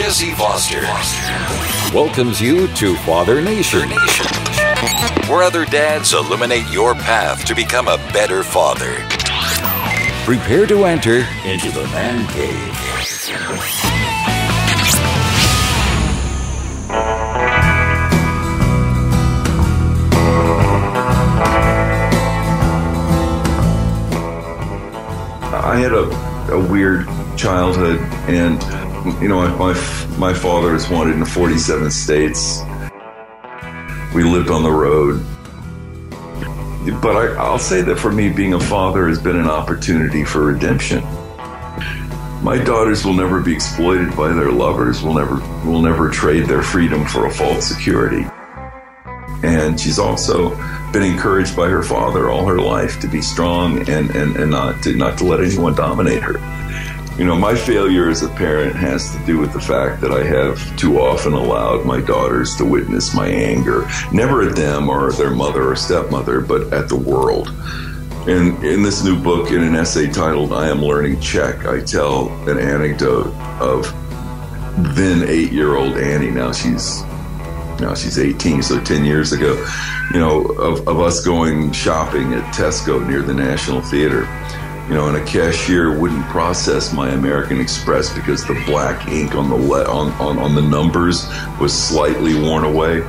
Jesse Foster welcomes you to Father Nation, where other dads illuminate your path to become a better father. Prepare to enter into the man cave. I had a weird childhood, and my father is wanted in 47 states. We lived on the road. But I'll say that for me, being a father has been an opportunity for redemption. My daughters will never be exploited by their lovers, will never trade their freedom for a false security. And she's also been encouraged by her father all her life to be strong and not to let anyone dominate her. My failure as a parent has to do with the fact that I have too often allowed my daughters to witness my anger, never at them or their mother or stepmother, but at the world. And in this new book, in an essay titled I Am Learning Czech, I tell an anecdote of then 8-year-old Annie. Now she's 18, so 10 years ago, of us going shopping at Tesco near the National Theater. And a cashier wouldn't process my American Express because the black ink on the numbers was slightly worn away.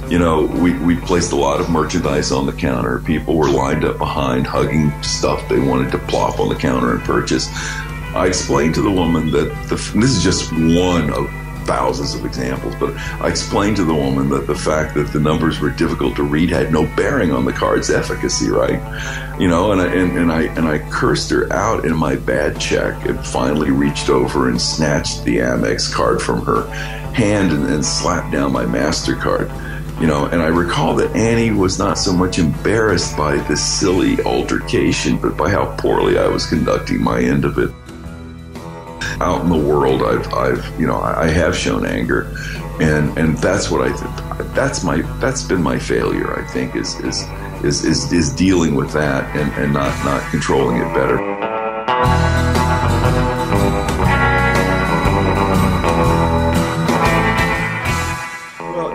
We placed a lot of merchandise on the counter. People were lined up behind, hugging stuff they wanted to plop on the counter and purchase. I explained to the woman that this is just one of thousands of examples, but I explained to the woman that the fact that the numbers were difficult to read had no bearing on the card's efficacy, right? And I cursed her out in my bad check and finally reached over and snatched the Amex card from her hand and slapped down my MasterCard. And I recall that Annie was not so much embarrassed by this silly altercation, but by how poorly I was conducting my end of it. Out in the world, I have shown anger, and that's what that's been my failure. I think is dealing with that and not controlling it better.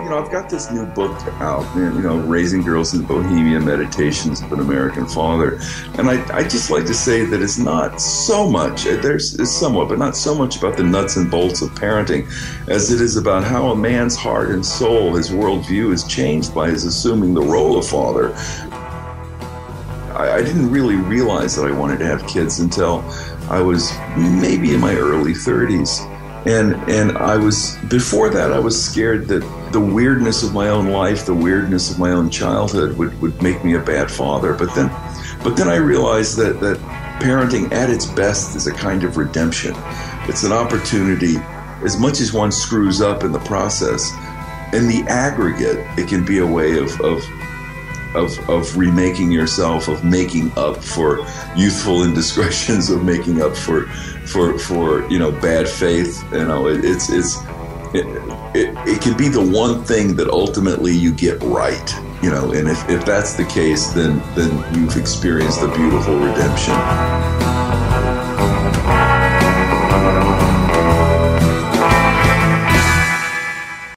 I've got this new book out, Raising Girls in Bohemia, Meditations of an American Father. And I just like to say that it's not so much, it's somewhat, but not so much about the nuts and bolts of parenting as it is about how a man's heart and soul, his worldview is changed by his assuming the role of father. I didn't really realize that I wanted to have kids until I was maybe in my early 30s. And before that, I was scared that the weirdness of my own life, the weirdness of my own childhood would make me a bad father. But then I realized that parenting at its best is a kind of redemption. It's an opportunity, as much as one screws up in the process, in the aggregate, it can be a way of remaking yourself, of making up for youthful indiscretions, of making up for bad faith. It can be the one thing that ultimately you get right, and if that's the case, then you've experienced a beautiful redemption.